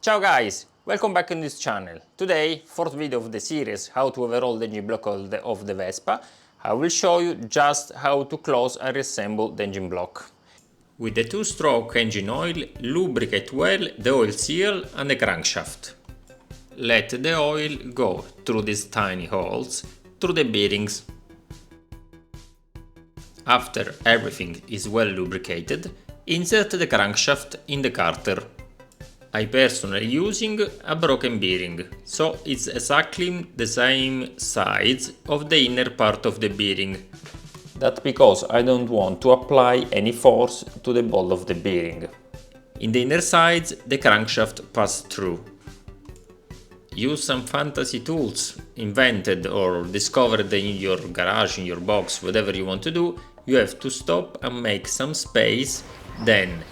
Ciao guys, welcome back on this channel. Today, fourth video of the series, how to overhaul the engine block of the Vespa. I will show you just how to close and reassemble the engine block. With the two-stroke engine oil, lubricate well the oil seal and the crankshaft. Let the oil go through these tiny holes, through the bearings. After everything is well lubricated, insert the crankshaft in the carter. I personally using a broken bearing, so it's exactly the same size of the inner part of the bearing. That's because I don't want to apply any force to the ball of the bearing. In the inner sides, the crankshaft passes through. Use some fantasy tools invented or discovered in your garage, in your box, whatever you want to do. You have to stop and make some space, then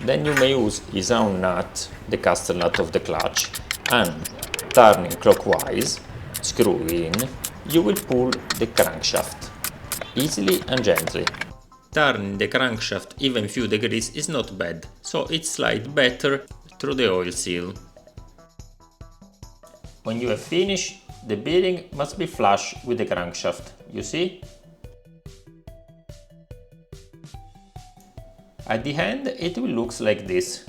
you may use his own nut, the caster nut of the clutch, and turning clockwise, screw in, you will pull the crankshaft, easily and gently. Turning the crankshaft even a few degrees is not bad, so it slides better through the oil seal. When you have finished, the bearing must be flush with the crankshaft, you see? At the end it will look like this.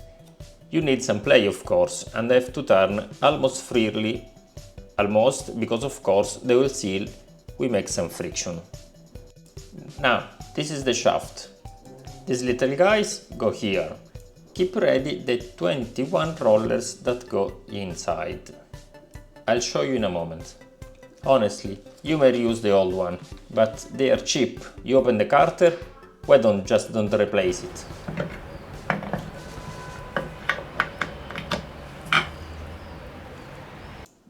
You need some play of course and have to turn almost freely, because of course the oil seal will make some friction. Now this is the shaft. These little guys go here. Keep ready the 21 rollers that go inside. I'll show you in a moment. Honestly, you may use the old one, but they are cheap. You open the carter, why don't replace it?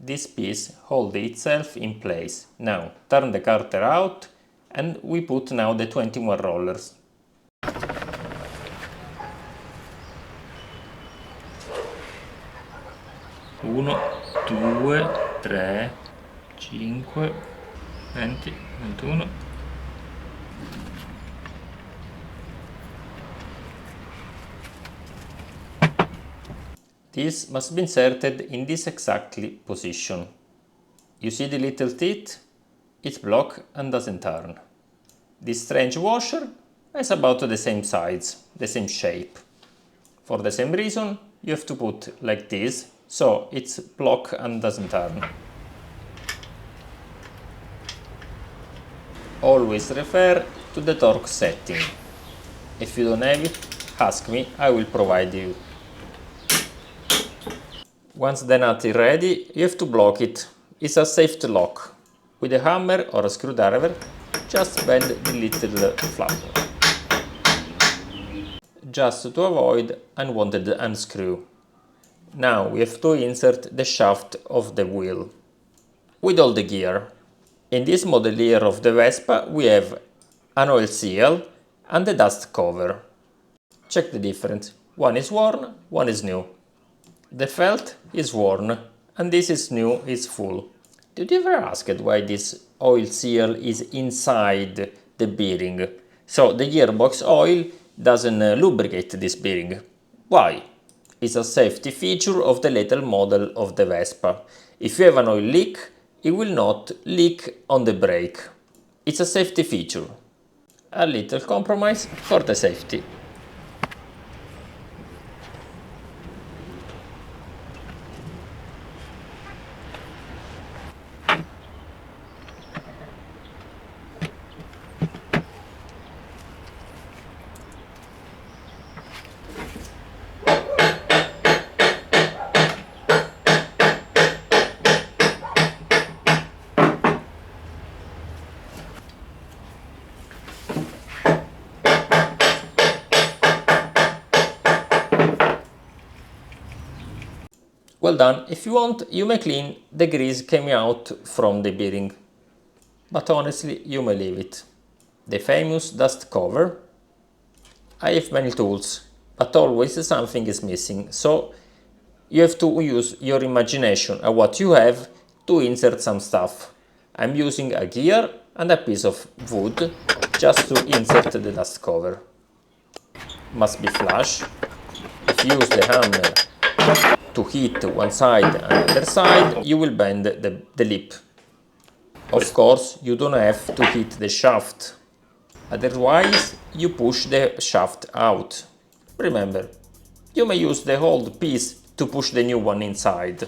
This piece holds itself in place. Now turn the carter out and we put now the 21 rollers. Uno, due, tre, cinque, 20, 21. This must be inserted in this exactly position. You see the little teeth? It's blocked and doesn't turn. This strange washer is about the same size, the same shape. For the same reason, you have to put like this, so it's blocked and doesn't turn. Always refer to the torque setting. If you don't have it, ask me, I will provide you. Once the nut is ready, you have to block it. It's a safety lock. With a hammer or a screwdriver, just bend the little flap. Just to avoid unwanted unscrew. Now we have to insert the shaft of the wheel. With all the gear. In this model here of the Vespa we have an oil seal and the dust cover. Check the difference. One is worn, one is new. The felt is worn and this is new, is full. Did you ever ask why this oil seal is inside the bearing? So the gearbox oil doesn't lubricate this bearing. Why? It's a safety feature of the little model of the Vespa. If you have an oil leak, it will not leak on the brake. It's a safety feature. A little compromise for the safety. Well done. If you want, you may clean the grease coming out from the bearing. But honestly, you may leave it. The famous dust cover. I have many tools, but always something is missing, so you have to use your imagination at what you have to insert some stuff. I'm using a gear and a piece of wood just to insert the dust cover. Must be flush. If you use the hammer to hit one side and the other side, you will bend the lip. Of course, you don't have to hit the shaft, otherwise you push the shaft out. Remember, you may use the old piece to push the new one inside.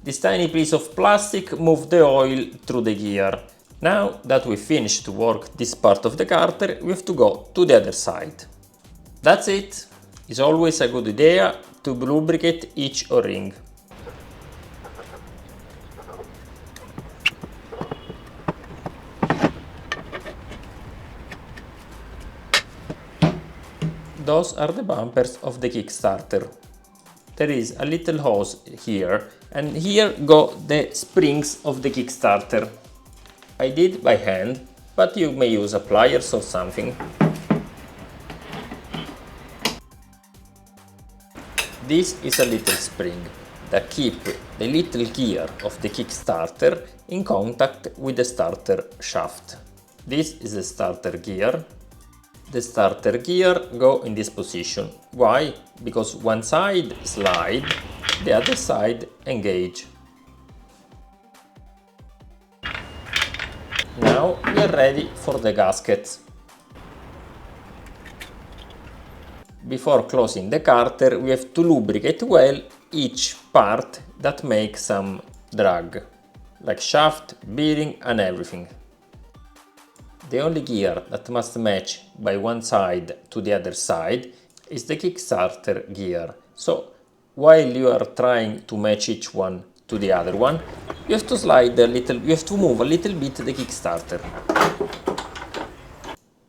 This tiny piece of plastic moves the oil through the gear. Now that we finished to work this part of the carter, we have to go to the other side. That's it. It's always a good idea to lubricate each O-ring. Those are the bumpers of the Kickstarter. There is a little hose here, and here go the springs of the Kickstarter. I did by hand, but you may use a pliers or something. This is a little spring that keeps the little gear of the Kickstarter in contact with the starter shaft. This is the starter gear. The starter gear go in this position. Why? Because one side slide, the other side engage. Now we are ready for the gaskets. Before closing the carter, we have to lubricate well each part that makes some drag, like shaft, bearing and everything. The only gear that must match by one side to the other side is the Kickstarter gear. So while you are trying to match each one to the other one, you have to move a little bit the Kickstarter.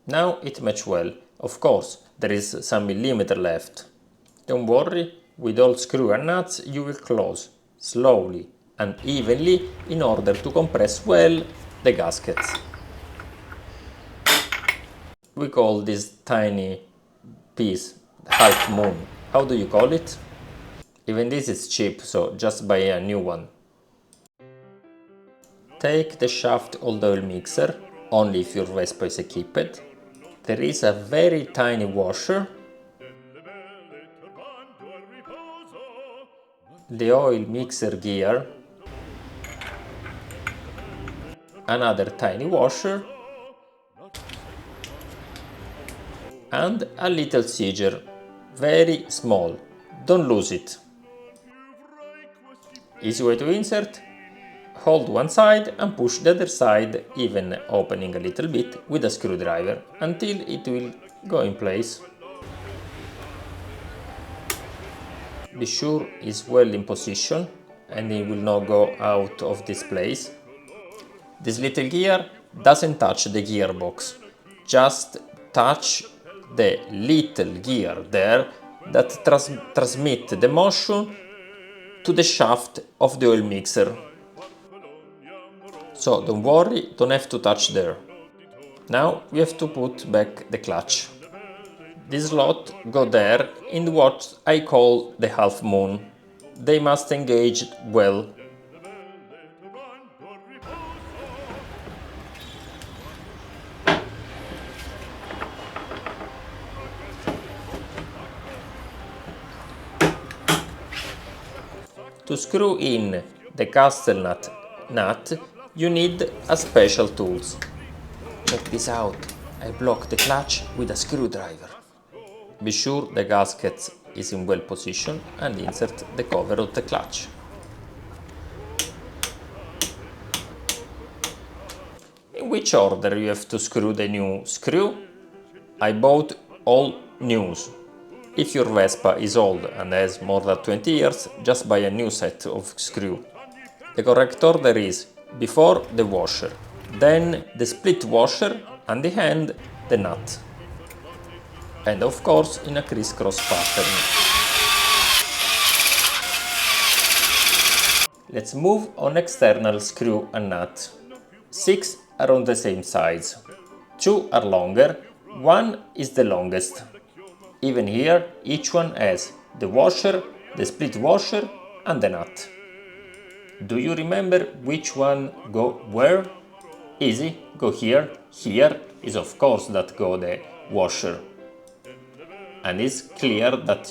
Now it matches well. Of course, there is some millimeter left. Don't worry, with all screw and nuts you will close slowly and evenly in order to compress well the gaskets. We call this tiny piece half moon. How do you call it? Even this is cheap, so just buy a new one. Take the shaft old oil mixer, only if your Vespa is equipped. There is a very tiny washer. The oil mixer gear. Another tiny washer. And a little seizure, very small, don't lose it. Easy way to insert, hold one side and push the other side, even opening a little bit with a screwdriver until it will go in place. Be sure it's well in position and it will not go out of this place. This little gear doesn't touch the gearbox, just touch the little gear there that transmit the motion to the shaft of the oil mixer. So don't worry, don't have to touch there. Now we have to put back the clutch. This slot go there in what I call the half moon. They must engage well. To screw in the castle nut, you need a special tools. Check this out, I block the clutch with a screwdriver. Be sure the gasket is in well position and insert the cover of the clutch. In which order you have to screw the new screw? I bought all news. If your Vespa is old and has more than 20 years, just buy a new set of screw. The correct order is before the washer, then the split washer and the end the nut. And of course in a crisscross pattern. Let's move on external screw and nut. 6 are on the same size. 2 are longer, 1 is the longest. Even here, each one has the washer, the split washer and the nut. Do you remember which one go where? Easy, go here, here is of course that go the washer. And it's clear that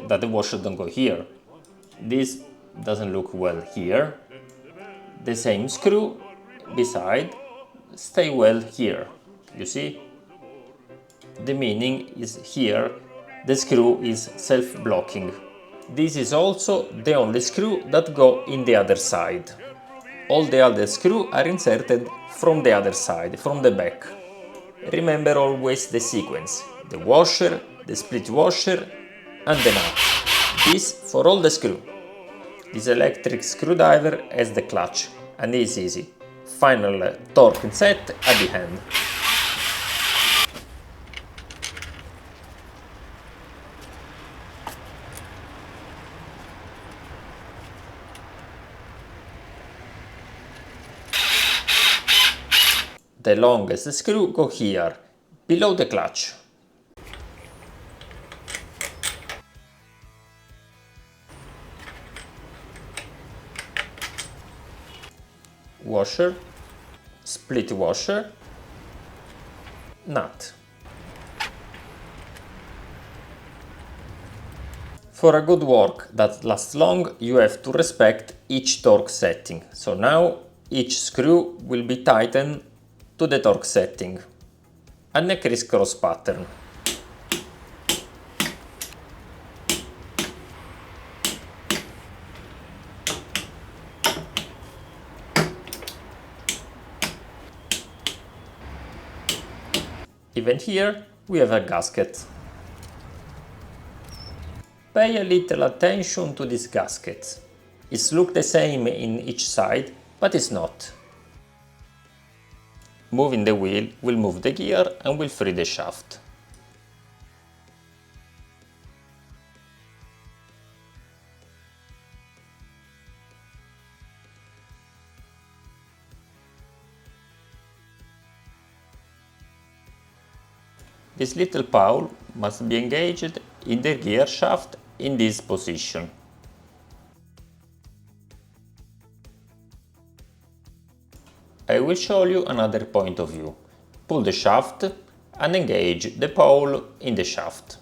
that the washer don't go here. This doesn't look well here. The same screw beside stay well here. You see? The meaning is here the screw is self-blocking. This is also the only screw that go in the other side. All the other screws are inserted from the other side, from the back. Remember always the sequence: the washer, the split washer and the nut. This for all the screw. This electric screwdriver has the clutch and is easy. Final torque set at the end. The longest screw go here, below the clutch. Washer, split washer, nut. For a good work that lasts long, you have to respect each torque setting. So now each screw will be tightened to the torque setting and a crisscross pattern. Even here we have a gasket. Pay a little attention to this gasket. It looks the same in each side, but it's not. Moving the wheel will move the gear and will free the shaft. This little pole must be engaged in the gear shaft in this position. I will show you another point of view. Pull the shaft and engage the pole in the shaft.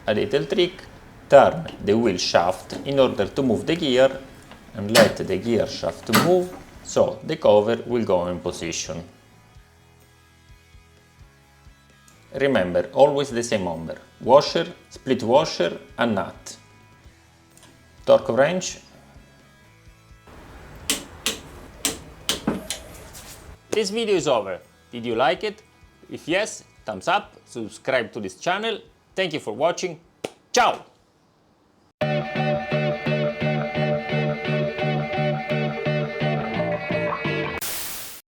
A little trick: turn the wheel shaft in order to move the gear and let the gear shaft move so the cover will go in position. Remember always the same number: washer, split washer and nut. Torque wrench. This video is over. Did you like it? If yes, thumbs up, subscribe to this channel. Thank you for watching. Ciao!